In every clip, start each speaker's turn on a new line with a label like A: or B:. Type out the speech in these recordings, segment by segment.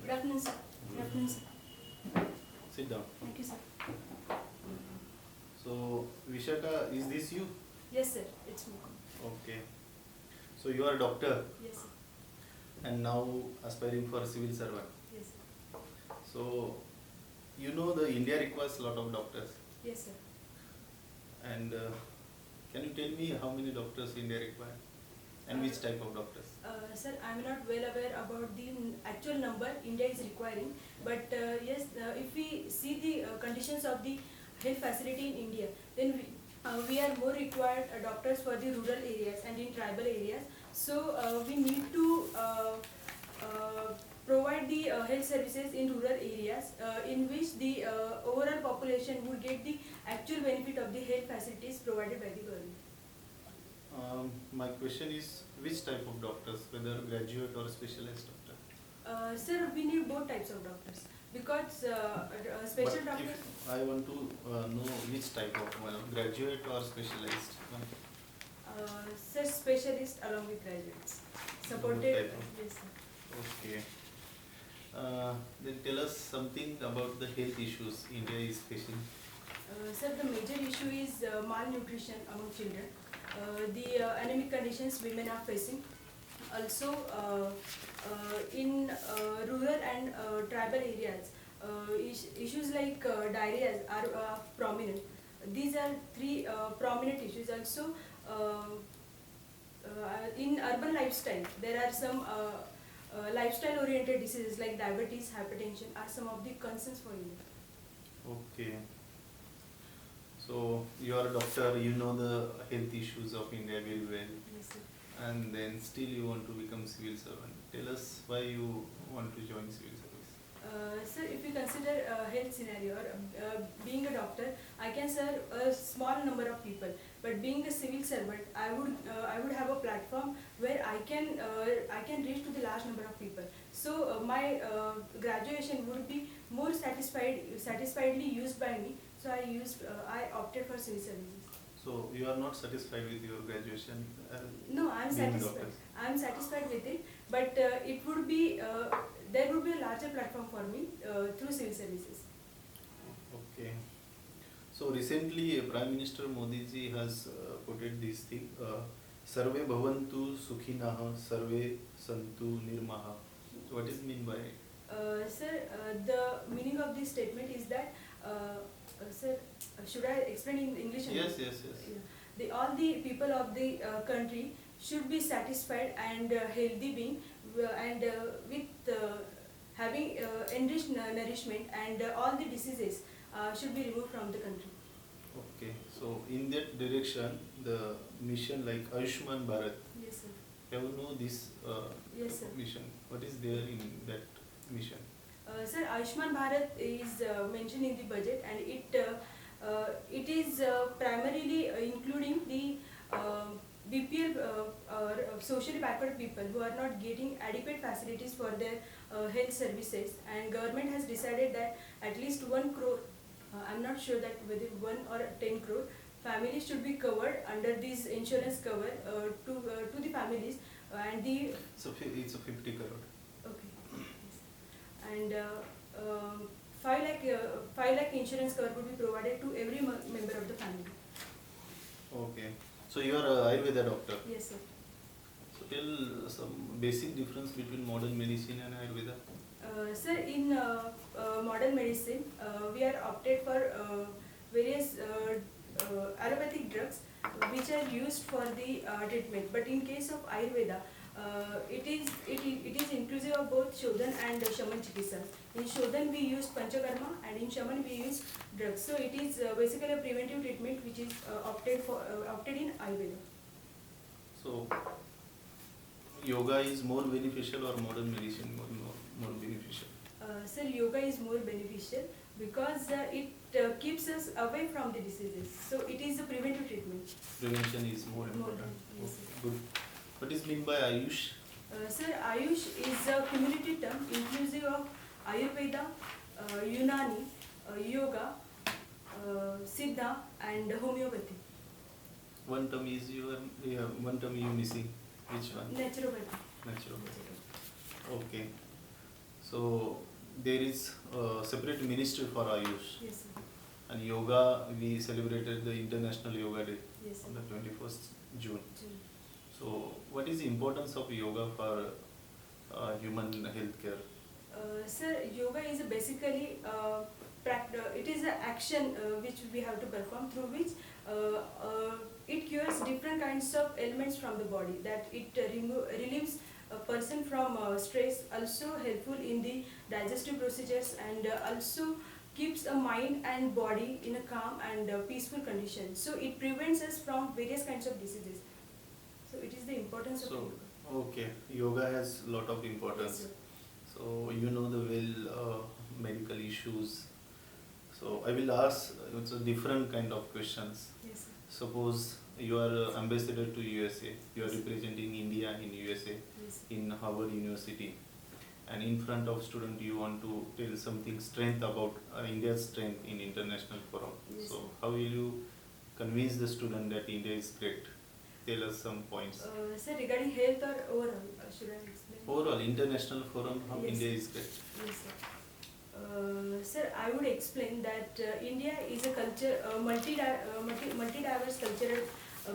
A: Good afternoon, sir. Good afternoon, sir.
B: Sit down.
A: Thank you, sir.
B: So, Vishakha, is this you?
A: Yes, sir. It's me.
B: Okay. So, you are a doctor
A: Yes, sir.
B: and now aspiring for a civil servant.
A: Yes, sir.
B: So, you know the India requires a lot of doctors.
A: Yes, sir.
B: And can you tell me how many doctors India requires and which type of doctors?
A: Sir, I'm not well aware about the actual number India is requiring, but yes, if we see the conditions of the health facility in India, then we are more required doctors for the rural areas and in tribal areas. So we need to provide the health services in rural areas in which the overall population would get the actual benefit of the health facilities provided by the government.
B: My question is which type of doctors, whether graduate or specialized doctor?
A: Sir, we need both types of doctors because special
B: But
A: doctors.
B: if I want to know which type of graduate or specialized.
A: Sir, specialists along with graduates. Supported.
B: Both type of.
A: Yes, sir.
B: Okay. Then tell us something about the health issues India is facing.
A: Sir, the major issue is malnutrition among children. The anemic conditions women are facing. Also, in rural and tribal areas, issues like diarrhea are prominent. These are three prominent issues. Also, in urban lifestyle, there are some lifestyle-oriented diseases like diabetes, hypertension are some of the concerns for you.
B: Okay. So you are a doctor, you know the health issues of India very well.
A: Yes, sir.
B: And then still you want to become civil servant. Tell us why you want to join civil service.
A: Sir, if you consider a health scenario or being a doctor, I can serve a small number of people. But being a civil servant, I would have a platform where I can reach to the large number of people. So my graduation would be more satisfiedly used by me. So I opted for civil services.
B: So you are not satisfied with your graduation?
A: No, I'm satisfied. I'm satisfied with it, but it would be there would be a larger platform for me through civil services.
B: Okay. So recently Prime Minister Modi ji has quoted this thing, Sarve Bhavantu Sukhinah, Sarve Santu Nirmaha. So what is mean by it?
A: Sir, the meaning of this statement is that, sir, should I explain in English?
B: Yes. Yeah.
A: All the people of the country should be satisfied and healthy being and with having enriched nourishment and all the diseases should be removed from the country.
B: Okay. So in that direction, the mission like Ayushman Bharat.
A: Yes, sir.
B: Have you know this
A: Yes, sir.
B: mission? What is there in that mission?
A: Sir, Ayushman Bharat is mentioned in the budget, and it is primarily including the BPL socially backward people who are not getting adequate facilities for their health services, and government has decided that at least 1 crore, I'm not sure that whether 1 or 10 crore families should be covered under this insurance cover to the families and the.
B: So it's a 50 crore.
A: Okay. Yes. And 5 lakh insurance cover would be provided to every member of the family.
B: Okay. So you are a Ayurveda doctor.
A: Yes, sir.
B: So tell some basic difference between modern medicine and Ayurveda.
A: Sir, in modern medicine, we are opted for various allopathic drugs which are used for the treatment. But in case of Ayurveda, it is inclusive of both Shodhan and Shaman Chikitsa. In Shodhan we use Panchakarma and in Shaman we use drugs. So it is basically a preventive treatment which is opted in Ayurveda.
B: So yoga is more beneficial or modern medicine more beneficial?
A: Sir, yoga is more beneficial because it keeps us away from the diseases. So it is a preventive treatment.
B: Prevention is more important.
A: Yes,
B: Okay, good. What is mean by Ayush?
A: Sir, Ayush is a cumulative term inclusive of Ayurveda, Unani, Yoga, Siddha and Homeopathy.
B: One term is one term you missing. Which one?
A: Naturopathy.
B: Naturopathy. Okay. So So there is a separate ministry for Ayush.
A: Yes, sir.
B: And yoga, we celebrated the International Yoga Day
A: Yes, sir.
B: on the 21st June.
A: June.
B: So what is the importance of yoga for human healthcare?
A: Sir, yoga is basically it is an action which we have to perform, through which it cures different kinds of ailments from the body. That it relieves a person from stress, also helpful in the digestive procedures, and also keeps a mind and body in a calm and peaceful condition. So it prevents us from various kinds of diseases. So it is the importance of
B: So,
A: yoga.
B: okay, yoga has a lot of importance.
A: Yes, sir.
B: So you know the medical issues. So I will ask it's a different kind of questions.
A: Yes, sir.
B: Suppose you are ambassador to USA. You are
A: Yes.
B: representing India in USA
A: Yes.
B: in Harvard University, and in front of student you want to tell something strength about India's strength in international forum.
A: Yes,
B: So
A: sir.
B: how will you convince the student that India is great? Tell us some points.
A: Sir, regarding health or overall, should I explain?
B: Overall, international forum, how
A: Yes.
B: India is great.
A: Yes, sir. Sir, I would explain that India is a multi-diverse cultural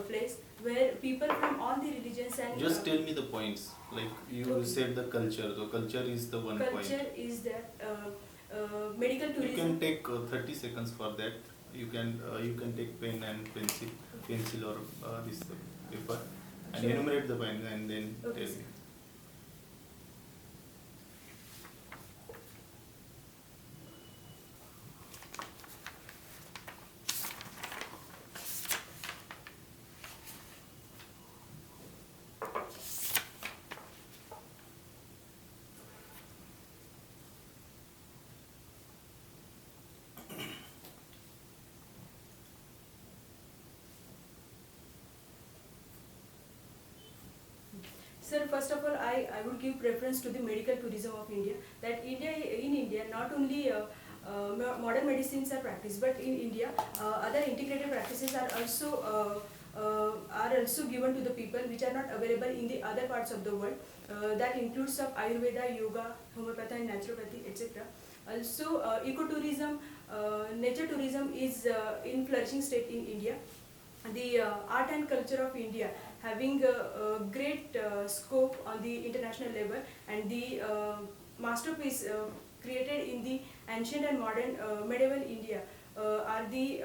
A: place where people from all the religions and
B: Just tell me the points. Like you
A: Okay.
B: said, the culture. The culture is the one
A: culture
B: point.
A: is that medical
B: You
A: tourism.
B: can take 30 seconds for that. You can take pen and pencil or this paper, and
A: Sure.
B: enumerate the point and then
A: Okay,
B: tell
A: sir.
B: me.
A: Sir, first of all, I would give preference to the medical tourism of India. That in India, not only modern medicines are practiced, but in India, other integrated practices are also given to the people, which are not available in the other parts of the world. That includes of Ayurveda, yoga, homeopathy, and naturopathy, etc. Also, ecotourism, nature tourism is in flourishing state in India. The art and culture of India having a great scope on the international level, and the masterpiece created in the ancient and modern medieval India are the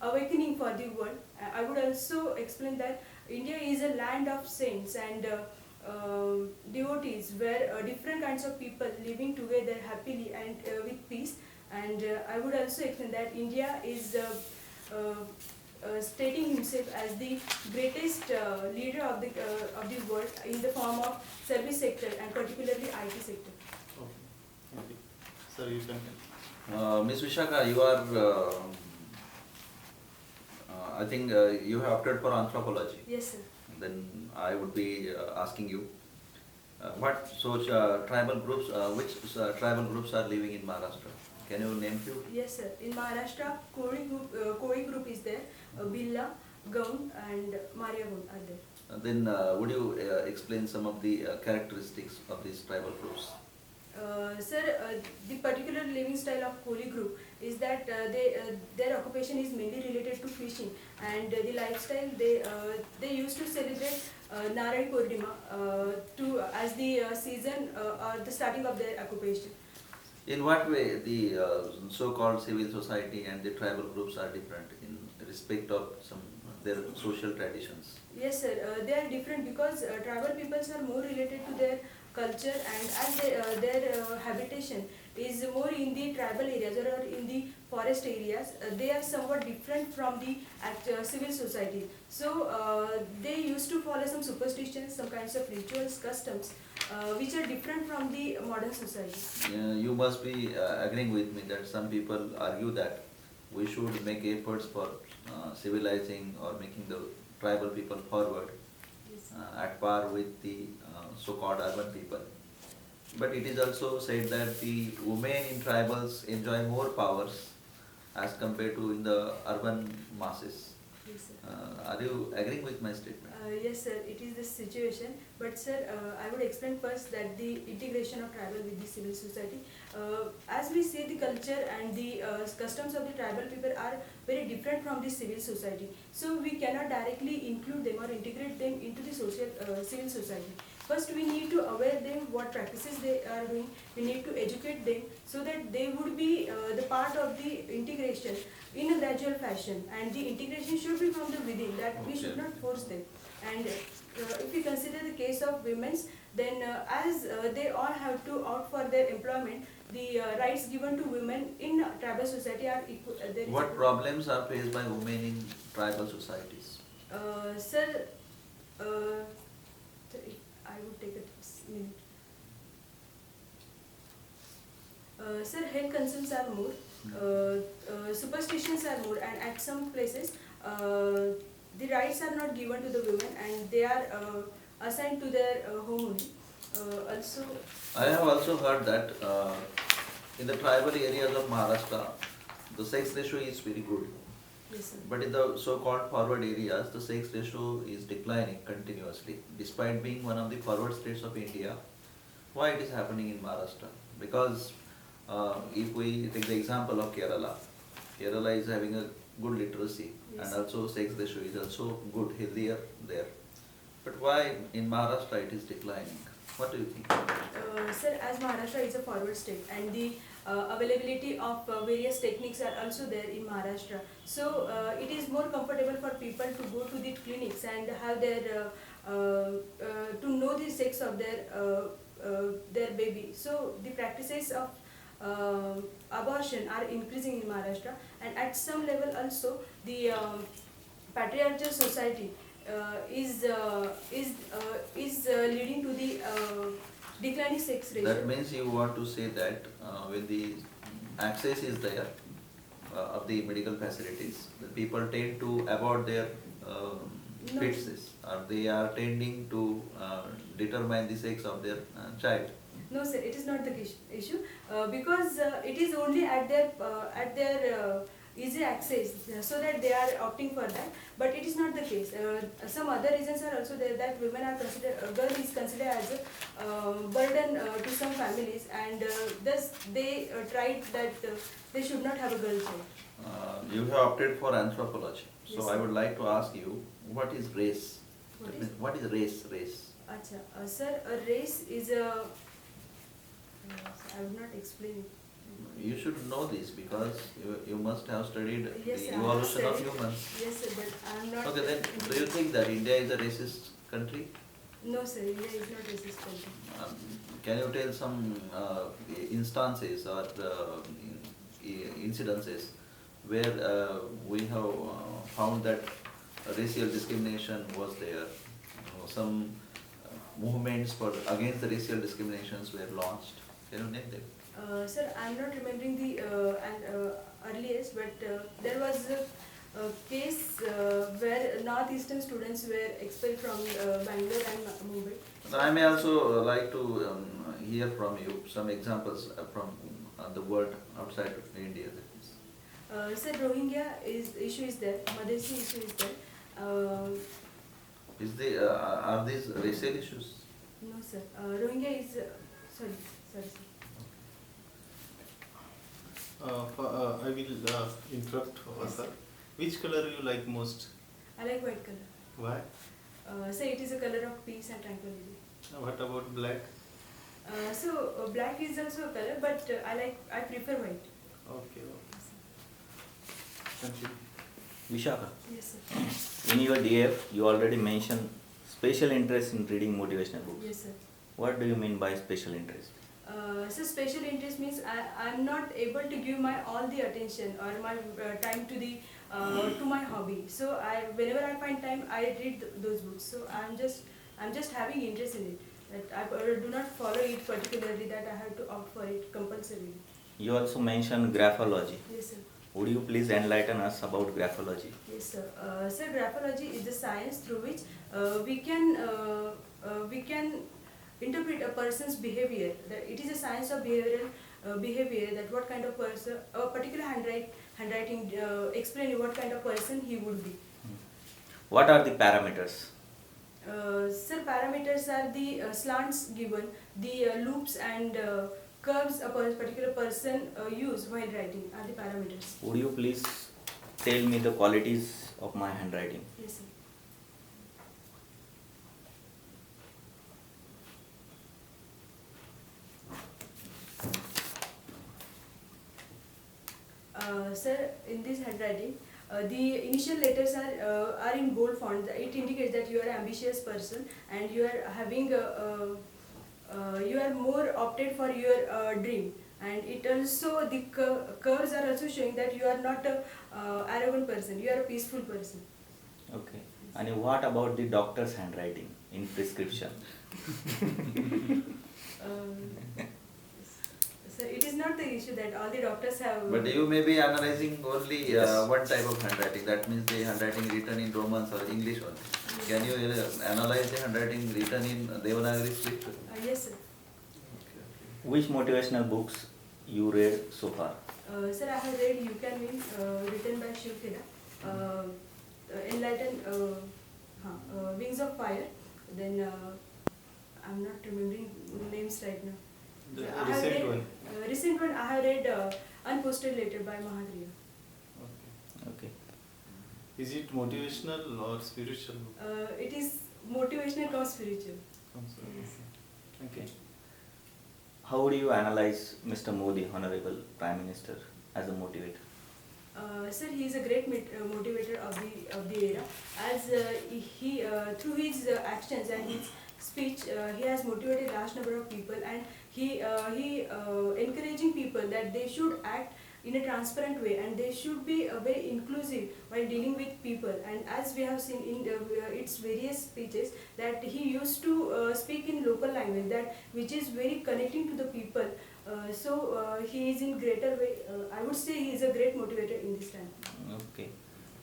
A: awakening for the world. I would also explain that India is a land of saints and devotees, where different kinds of people living together happily and with peace. And I would also explain that India is stating himself as the greatest leader of the world in the form of service sector, and particularly IT sector.
B: Okay. Thank you. Sir, you can.
C: Ms. Vishakha, you are, I think you have opted for anthropology.
A: Yes, sir.
C: Then I would be asking you, what tribal groups, which tribal groups are living in Maharashtra? Can you name few?
A: Yes, sir. In Maharashtra, Koi group is there, Billa, Gaon, and Maria Gaon are there.
C: Then would you explain some of the characteristics of these tribal groups?
A: Sir, the particular living style of Koli group is that their occupation is mainly related to fishing, and the lifestyle they used to celebrate Naradi Purnima as the season or the starting of their occupation.
C: In what way the so-called civil society and the tribal groups are different in respect of some their social traditions?
A: Yes, sir. They are different because tribal peoples are more related to their culture, and as their habitation is more in the tribal areas or in the forest areas, they are somewhat different from the civil society. So they used to follow some superstitions, some kinds of rituals, customs, which are different from the modern society.
C: You must be agreeing with me that some people argue that we should make efforts for civilizing or making the tribal people forward
A: Yes.
C: at par with the so-called urban people. But it is also said that the women in tribals enjoy more powers as compared to in the urban masses.
A: Yes, sir.
C: Are you agreeing with my statement?
A: Yes, sir, it is the situation. But, sir, I would explain first that the integration of tribal with the civil society, as we see, the culture and the customs of the tribal people are very different from the civil society. So we cannot directly include them or integrate them into the civil society. First, we need to aware them what practices they are doing. We need to educate them so that they would be the part of the integration in a gradual fashion. And the integration should be from the within, that we should not force them. And if we consider the case of women's, then as they all have to opt for their employment, the rights given to women in tribal society are equal.
C: What problems are faced by women in tribal societies?
A: Sir, I would take a minute. Sir, health concerns are more, superstitions are more, and at some places the rights are not given to the women and they are assigned to their home only. Also,
C: I have also heard that in the tribal areas of Maharashtra, the sex ratio is very good.
A: yes, sir.
C: But in the so-called forward areas, the sex ratio is declining continuously, despite being one of the forward states of India. Why it is happening in Maharashtra? Because if we take the example of Kerala, Kerala is having a good literacy,
A: Yes.
C: and also sex ratio is also good, healthier there. But why in Maharashtra it is declining? What do you think?
A: Sir, as Maharashtra is a forward state and the availability of various techniques are also there in Maharashtra. So it is more comfortable for people to go to the clinics and have their to know the sex of their baby. So the practices of abortion are increasing in Maharashtra, and at some level also the patriarchal society is leading to the declining sex ratio.
C: That means you want to say that when the access is there of the medical facilities, the people tend to abort their
A: No.
C: fetuses, or they are tending to determine the sex of their child.
A: No, sir, it is not the issue because it is only at their easy access, so that they are opting for that. But it is not the case. Some other reasons are also there, that women are considered, girl is considered as a burden to some families, and thus they tried that they should not have a girl child.
C: You have opted for anthropology, so
A: Yes,
C: I
A: sir.
C: would like to ask you, what is race?
A: What
C: That
A: is?
C: means, what is race? Race.
A: Acha, sir, a race is a. I would not explain it.
C: You should know this because you must have studied
A: Yes,
C: the
A: sir, I have
C: evolution of
A: studied.
C: humans.
A: Yes, sir, but I am not.
C: Okay, then do you think that India is a racist country?
A: No, sir, India is not racist country.
C: Can you tell some instances or incidences where we have found that racial discrimination was there? Some movements for against the racial discriminations were launched. Can you name them?
A: Sir, I am not remembering the earliest, but there was a case where northeastern students were expelled from Bangalore and Mumbai.
C: So I may also like to hear from you some examples from the world outside of India. That is.
A: Sir, Rohingya issue is there, Madhesi issue is there.
C: Are these racial issues?
A: No, sir. Rohingya is sorry, sir.
B: I will interrupt sir. Which color you like most?
A: I like white color.
B: Why?
A: Sir, it is a color of peace and tranquility.
B: What about black?
A: So black is also a color, but I prefer white.
B: Okay. Thank you.
D: Vishakha,
A: Yes, sir.
D: in your DF, you already mentioned special interest in reading motivational books.
A: Yes, sir.
D: What do you mean by special interest?
A: So special interest means I am not able to give my all the attention or my time to the to my hobby. So whenever I find time, I read those books. So I'm just having interest in it. That I do not follow it particularly. That I have to opt for it compulsorily.
D: You also mentioned graphology.
A: Yes, sir.
D: Would you please enlighten us about graphology?
A: Yes, sir. Sir, graphology is the science through which we can interpret a person's behavior. That it is a science of behavioral behavior. That what kind of person, a particular handwriting explain what kind of person he would be.
D: What are the parameters?
A: Sir, parameters are the slants given, the loops and curves a particular person use while writing are the parameters.
D: Would you please tell me the qualities of my handwriting?
A: Yes, sir. Sir, in this handwriting, the initial letters are in bold font. It indicates that you are an ambitious person and you are having you are more opted for your dream. And it also the curves are also showing that you are not a arrogant person. You are a peaceful person.
D: Okay. And what about the doctor's handwriting in prescription?
A: Sir, it is not the issue that all the doctors have.
C: But you may be analyzing only
D: Yes.
C: one type of handwriting. That means the handwriting written in Romance or English only. Can you analyze the handwriting written in Devanagari script?
A: Yes, sir.
D: Which motivational books you read so far?
A: Sir, I have read You Can Win, written by Shiv Enlighten, Wings of Fire. Then I'm not remembering names right now.
B: The
A: I have
B: recent
A: read,
B: one.
A: Recent one I have read Unposted Letter by Mahadriya.
B: Okay.
D: Okay.
B: Is it motivational or spiritual?
A: It is motivational cum spiritual.
D: Okay. How would you analyze Mr. Modi, Honorable Prime Minister, as a motivator?
A: Sir, he is a great motivator of the era, as he through his actions and his speech he has motivated large number of people, and he encouraging people that they should act in a transparent way and they should be very inclusive while dealing with people. And as we have seen in its various speeches that he used to speak in local language, that which is very connecting to the people. He is in greater way. I would say he is a great motivator in this time.
D: Okay.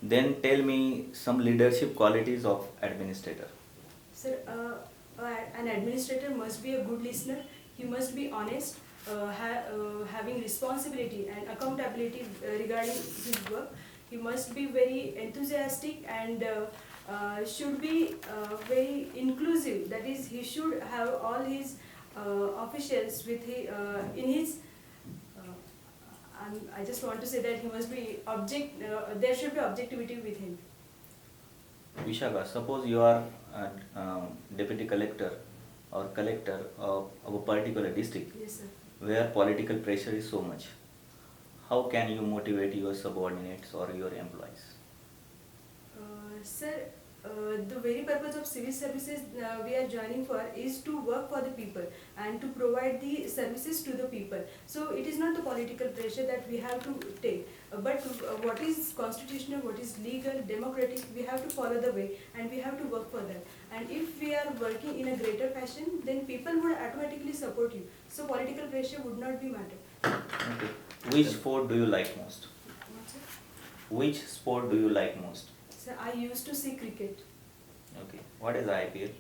D: Then tell me some leadership qualities of administrator.
A: Sir, an administrator must be a good listener. He must be honest, having responsibility and accountability regarding his work. He must be very enthusiastic and should be very inclusive. That is, he should have all his officials with in his. I just want to say that he must be there should be objectivity with him.
D: Vishakha, suppose you are deputy collector or collector of a particular district
A: Yes, sir.
D: where political pressure is so much. How can you motivate your subordinates or your employees?
A: Sir, the very purpose of civil services we are joining for is to work for the people and to provide the services to the people. So it is not the political pressure that we have to take, but what is constitutional, what is legal, democratic, we have to follow the way and we have to work for that. And if we are working in a greater fashion, then people would automatically support you. So political pressure would not be matter.
D: Okay. Which sport do you like most?
A: What, sir?
D: Which sport do you like most?
A: Sir, I used to see cricket.
D: Okay. What is IPL?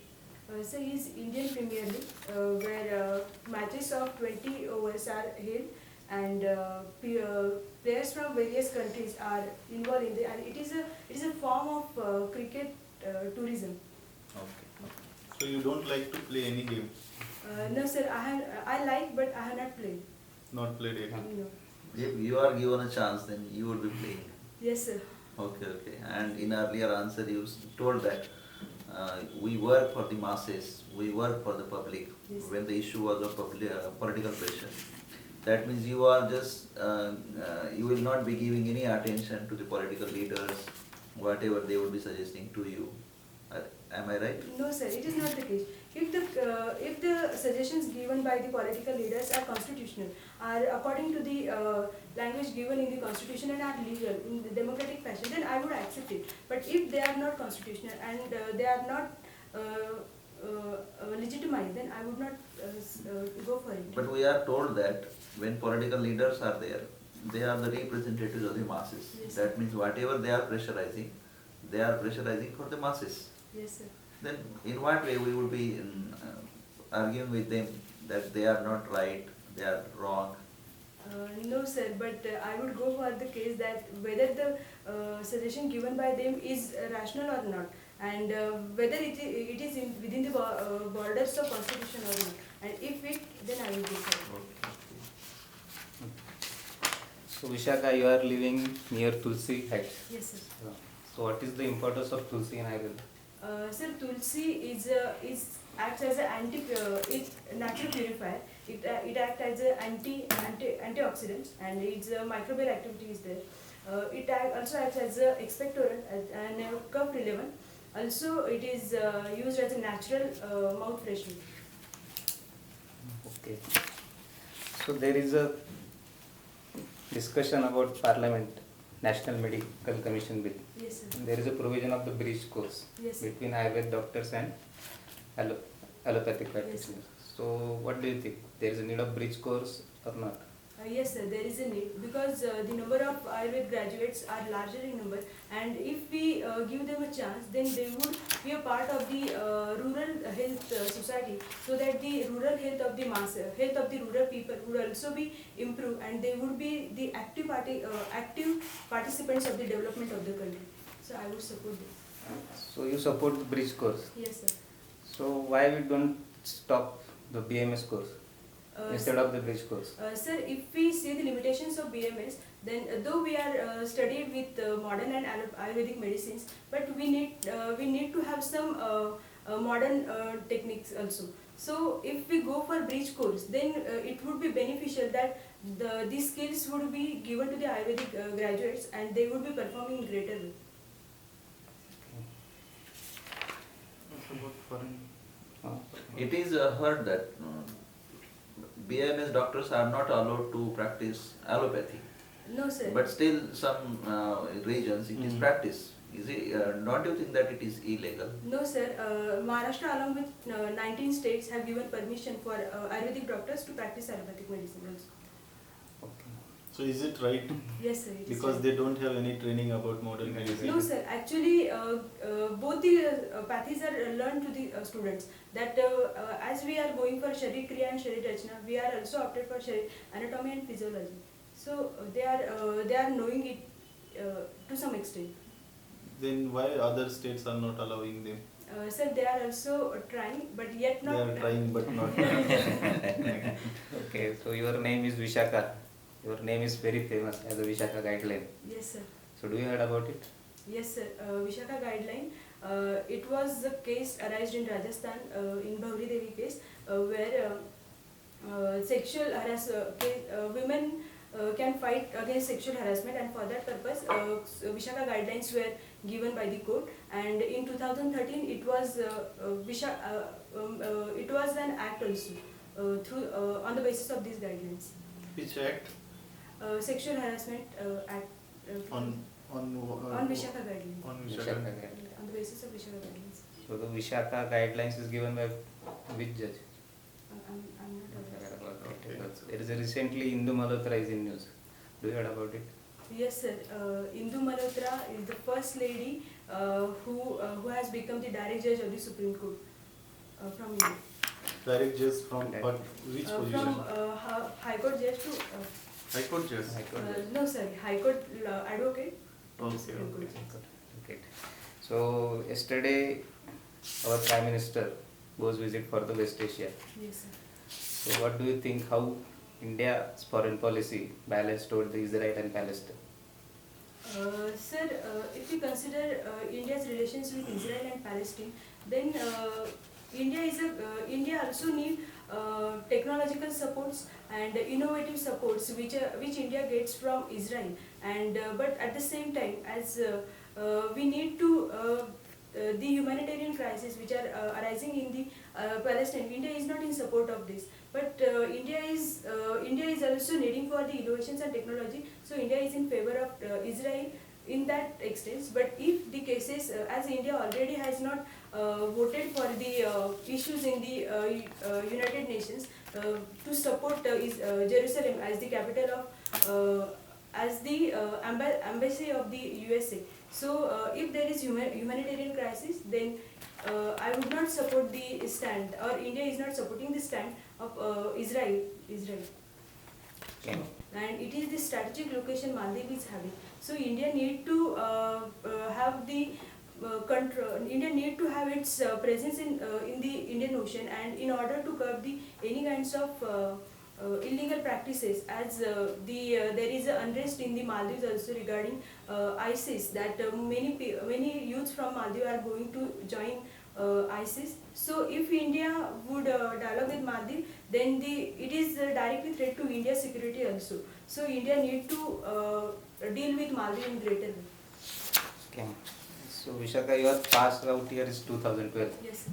A: Sir, is Indian Premier League, where matches of 20 overs are held, and players from various countries are involved in and it is a form of cricket tourism.
D: Okay.
B: So you don't like to play any game?
A: No, sir, I like, but I have not played.
B: Not played any?
A: No.
C: If you are given a chance, then you would be playing.
A: Yes, sir.
C: Okay, okay. And in earlier answer, you told that we work for the masses, we work for the public.
A: Yes.
C: When the issue was of political pressure, that means you are just you will not be giving any attention to the political leaders, whatever they would be suggesting to you. Am I right?
A: No, sir, it is not the case. If the suggestions given by the political leaders are constitutional, are according to the language given in the constitution and are legal in the democratic fashion, then I would accept it. But if they are not constitutional and they are not legitimized, then I would not go for it.
C: But we are told that when political leaders are there, they are the representatives of the masses.
A: Yes.
C: That means whatever they are pressurizing for the masses.
A: Yes, sir.
C: Then in what way we would be arguing with them that they are not right, they are wrong?
A: No, sir, but I would go for the case that whether the suggestion given by them is rational or not. and whether it is within the borders of constitution or not. And if it, then I will decide.
E: So Vishakha, you are living near Tulsi Heights.
A: Yes, sir.
E: So what is the importance of Tulsi in Ayurveda?
A: Sir, Tulsi is acts as an natural purifier. It acts as an antioxidant, and its microbial activity is there. It also acts as an expectorant and cough relevant. Also, it is used as a natural mouth freshener.
E: Okay. So there is a discussion about Parliament National Medical Commission Bill.
A: Yes, sir.
E: There is a provision of the bridge course
A: Yes, sir.
E: between Ayurvedic doctors and allopathic
A: Yes,
E: practitioners. So what do you think? There is a need of bridge course or not?
A: Yes, sir, there is a need, because the number of Ayurveda graduates are larger in number, and if we give them a chance, then they would be a part of the rural health society, so that the rural health of the health of the rural people would also be improved, and they would be the active participants of the development of the country. So I would support this.
E: So you support the bridge course.
A: Yes, sir.
E: So why we don't stop the BMS course instead of the bridge course?
A: Sir, if we see the limitations of BMS, then though we are studied with modern and Ayurvedic medicines, but we need to have some modern techniques also. So if we go for bridge course, then it would be beneficial that these skills would be given to the Ayurvedic graduates, and they would be performing in greater way.
C: It is heard that BMS doctors are not allowed to practice allopathy,
A: No, sir.
C: but still some regions it is practiced. Is it? Don't you think that it is illegal?
A: No, sir. Maharashtra, along with 19 states, have given permission for Ayurvedic doctors to practice allopathic medicine also.
E: Okay.
B: So is it right?
A: Yes, sir. It is
B: Because
A: right.
B: they don't have any training about modern medicine.
A: No, sir. Actually, both the pathies are learned to the students. That as we are going for Sharir Kriya and Sharir Rachna, we are also opted for Sharir anatomy and physiology. So they are knowing it to some extent.
B: Then why other states are not allowing them?
A: Sir, they are also trying, but yet not.
B: They are trying but not.
E: Okay, so your name is Vishakha. Your name is very famous as a Vishakha guideline.
A: Yes, sir.
E: So do you heard about it?
A: Yes, sir. Vishakha guideline. It was a case arised in Rajasthan in Bhauri Devi case where sexual women can fight against sexual harassment, and for that purpose Vishakha guidelines were given by the court, and in 2013 it was it was an act also through on the basis of these guidelines.
B: Which act?
A: Sexual harassment act
B: On
A: Vishakha guidelines.
B: On
E: Vishakha
B: Vishakha.
E: guideline.
A: On the basis of Vishakha guidelines.
E: So the Vishakha guidelines is given by which judge?
A: I'm not aware.
B: Okay, that's
E: There is a recently Indu Malhotra is in news. Do you heard about it?
A: Yes, sir. Indu Malhotra is the first lady who has become the direct judge of the Supreme Court from India.
B: Direct judge from what? Which position?
A: From High Court judge to
B: High Court judge.
E: High Court judge.
A: no, sorry, High Court advocate. to
B: Okay,
A: Supreme Court
B: okay.
A: judge.
E: Okay. So yesterday our Prime Minister goes visit for the West Asia.
A: Yes, sir.
E: So what do you think how India's foreign policy balanced toward the Israel and Palestine?
A: Sir, if we consider India's relations with Israel and Palestine, then India also need technological supports and innovative supports which India gets from Israel, and but at the same time, as we need to the humanitarian crisis which are arising in the Palestine, India is not in support of this, but India is also needing for the innovations and technology, so India is in favor of Israel in that extent. But if the cases, as India already has not voted for the issues in the United Nations to support Jerusalem as the capital of as the embassy of the USA. So if there is humanitarian crisis, then I would not support the stand, or India is not supporting the stand of Israel.
E: Okay.
A: And it is the strategic location Maldives is having. So India need to have the India need to have its presence in the Indian Ocean, and in order to curb any kinds of illegal practices, as there is a unrest in the Maldives also regarding ISIS, that many youths from Maldives are going to join ISIS. So if India would dialogue with Maldives, then it is directly threat to India's security also. So India need to deal with Maldives in greater way.
E: Okay. So Vishakha, your past out year is 2012.
A: Yes, sir.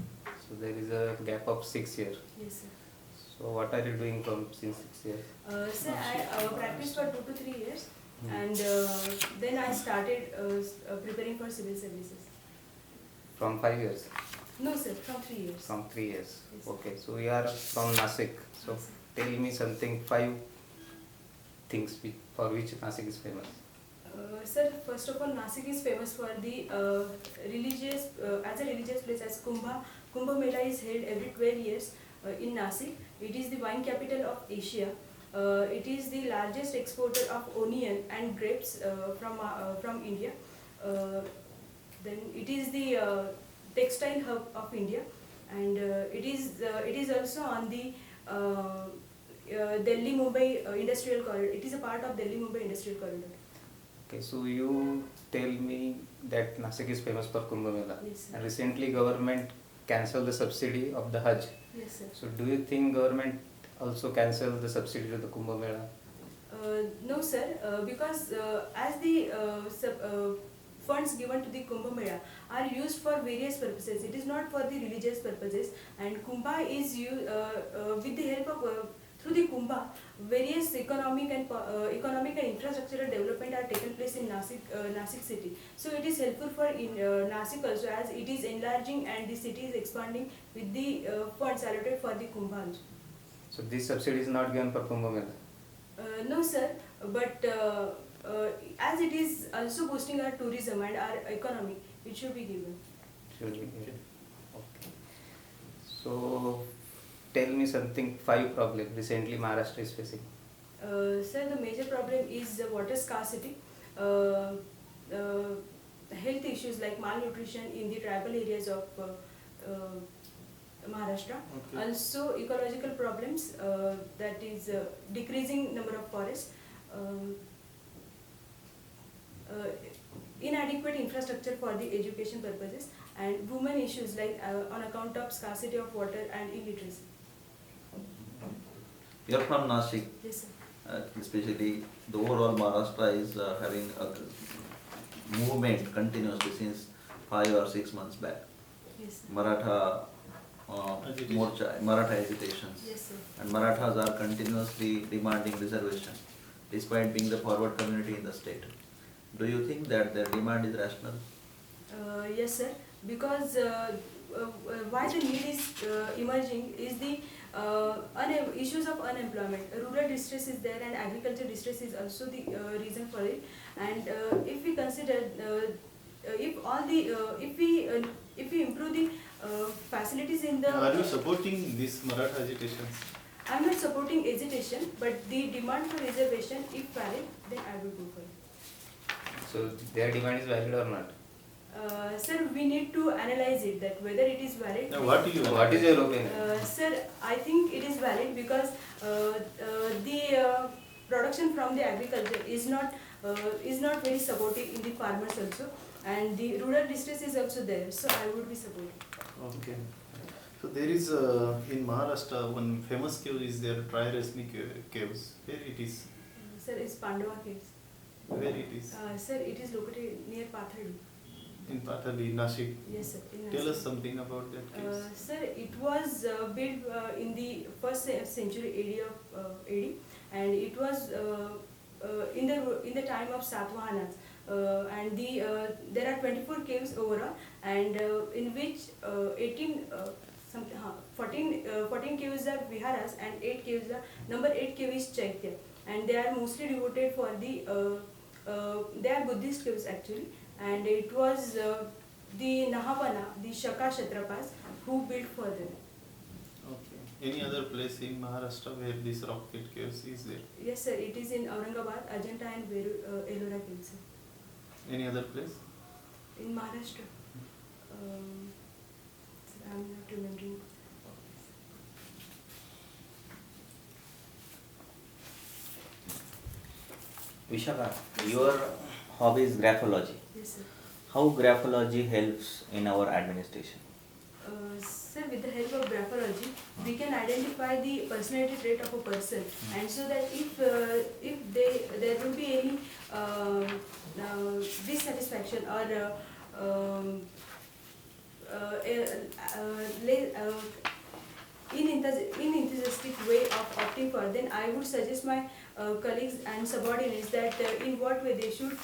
E: So there is a gap of 6 years.
A: Yes, sir.
E: So what are you doing from since 6 years?
A: Sir, I practiced for 2 to 3 years,
E: Hmm.
A: and then I started preparing for civil services.
E: From 5 years?
A: No, sir, from 3 years.
E: From 3 years.
A: Yes.
E: Okay. So we are from Nasik. So
A: Yes, sir.
E: tell me something, 5 things for which Nasik is famous.
A: Sir, first of all, Nasik is famous for the religious, as a religious place, as Kumbh Mela is held every 12 years in Nasik. It is the wine capital of Asia. It is the largest exporter of onion and grapes from India. Then it is the textile hub of India, and it is also on the Delhi-Mumbai industrial corridor. It is a part of Delhi-Mumbai industrial corridor.
E: Okay, so you tell me that Nasik is famous for Kumbh Mela.
A: Yes, sir.
E: And recently government cancelled the subsidy of the Hajj.
A: Yes, sir.
E: So do you think government also cancelled the subsidy to the Kumbh Mela?
A: No, sir, because as the funds given to the Kumbh Mela are used for various purposes. It is not for the religious purposes, and Kumbh is used with the help of through the Kumbh, various economic and infrastructural development are taken place in Nasik city. So it is helpful for Nasik also, as it is enlarging and the city is expanding with the funds allocated for the Kumbh also.
E: So this subsidy is not given for Kumbh Mela?
A: No, sir, but as it is also boosting our tourism and our economy, it should be given.
E: Should be given. Okay. So tell me something, 5 problems recently Maharashtra is facing.
A: Sir, the major problem is water scarcity, health issues like malnutrition in the tribal areas of Maharashtra.
B: Okay.
A: Also ecological problems, that is decreasing number of forests, inadequate infrastructure for the education purposes, and women issues like on account of scarcity of water and illiteracy.
C: You are from Nashik.
A: Yes, sir.
C: Especially the overall Maharashtra is having a movement continuously since 5 or 6 months back.
A: Yes, sir.
C: Maratha
B: Agitation.
C: Morcha, Maratha agitations.
A: Yes, sir.
C: And Marathas are continuously demanding reservation despite being the forward community in the state. Do you think that their demand is rational?
A: Yes, sir. Because why the need is emerging is the issues of unemployment. Rural distress is there, and agriculture distress is also the reason for it. And if we consider, if we improve the facilities in the,
B: Are you supporting this Maratha agitations?
A: I am not supporting agitation, but the demand for reservation, if valid, then I will go for it.
E: So their demand is valid or not?
A: Sir, we need to analyze it, that whether it is valid.
B: Now, what do you?
E: What is your opinion?
A: Sir, I think it is valid because the production from the agriculture is not very supportive in the farmers also, and the rural distress is also there. So I would be supportive.
B: Okay. So there is in Maharashtra one famous cave is there, Tri-Rasni caves. Where it is?
A: Sir, it's Pandava caves.
B: Where it is?
A: Sir, it is located near Pathadi.
B: In Pathali, Nashik.
A: Yes, sir. in
B: Tell
A: Nashik.
B: us something about that cave.
A: Sir, it was built in the first century AD, and it was in the time of Satavahanas. And there are 24 caves overall, and in which 14 caves are viharas and 8 caves are, number 8 cave is Chaitya, and they are mostly devoted for the they are Buddhist caves actually, and it was the Nahavana, the Shaka Kshatrapas who built for them.
B: Okay. Any other place in Maharashtra where this rocket caves is there?
A: Yes, sir. It is in Aurangabad, Ajanta and Ellora caves.
B: Any other place?
A: In Maharashtra. I'm not remembering.
D: Vishakha, your hobby is graphology.
A: Yes, sir.
D: How graphology helps in our administration?
A: Sir, with the help of graphology, we can identify the personality trait of a person, and so that if there will be any dissatisfaction or inenthusiastic way of opting for, then I would suggest my colleagues and subordinates that in what way they should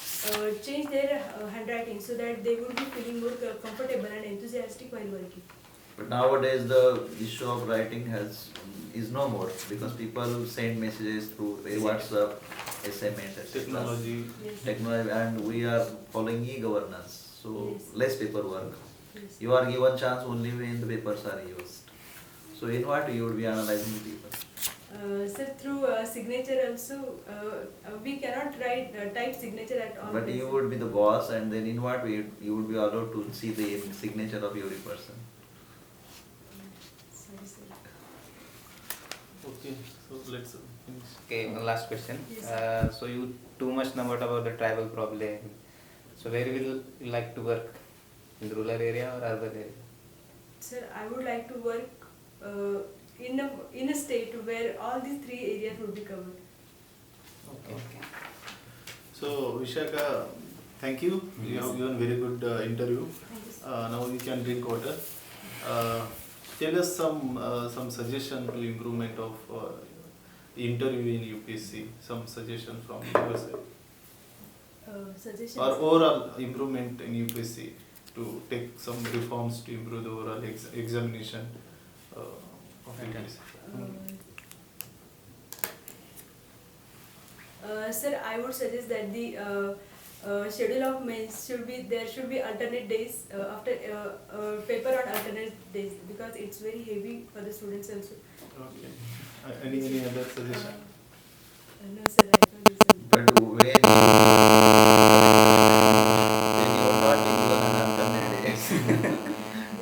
A: change their handwriting so that they would be feeling more comfortable and enthusiastic while working.
C: But nowadays the issue of writing is no more because people send messages through WhatsApp, SMS, etc.
B: Technology.
A: Yes.
C: Technology, and we are following e-governance, so
A: Yes.
C: less paperwork.
A: Yes.
C: You are given chance only when the papers are used. So in what you would be analyzing the paper?
A: Sir, through signature also, we cannot type signature at all.
C: But you would be the boss, and then in what way you would be allowed to see the signature of every person?
A: Sorry, sir.
B: Okay, so let's finish.
E: Okay, one last question.
A: Yes.
E: So you too much know about the tribal problem. So where will you like to work? In the rural area or urban area?
A: Sir, I would like to work in a state where all these three areas would be covered.
B: Okay. So Vishakha, thank you. You have given very good interview.
A: Thank you, sir.
B: Now you can drink water. Tell us some suggestion to improvement of interview in UPSC. Some suggestion from your side.
A: Suggestions.
B: Or overall improvement in UPSC to take some reforms to improve the overall examination of UPSC.
A: Sir, I would suggest that the schedule of mains there should be alternate days after paper on alternate days because it's very heavy for the students also.
B: Okay. Any other suggestion?
A: No, sir, I don't listen.
C: But when you are not given an alternate days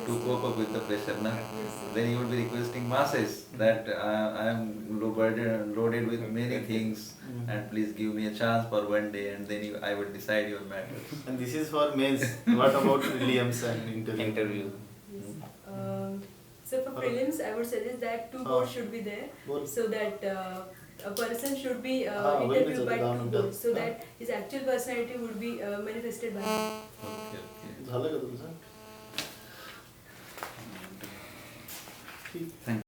C: to cope up with the pressure, na?
A: Yes, sir.
C: Then you would be requesting masses that I am loaded with many things and please give me a chance for one day and then I will decide your matters.
B: And this is for mains. What about prelims and interview?
E: Interview.
A: Yes. So for prelims, I would suggest that two boards should be there
B: Board.
A: so that a person should be
B: well,
A: interviewed by
B: it's a
A: two boards so that his actual personality would be manifested by him.
C: Okay, okay.
B: झालं का तुमचं? ठीक.
C: Thank you.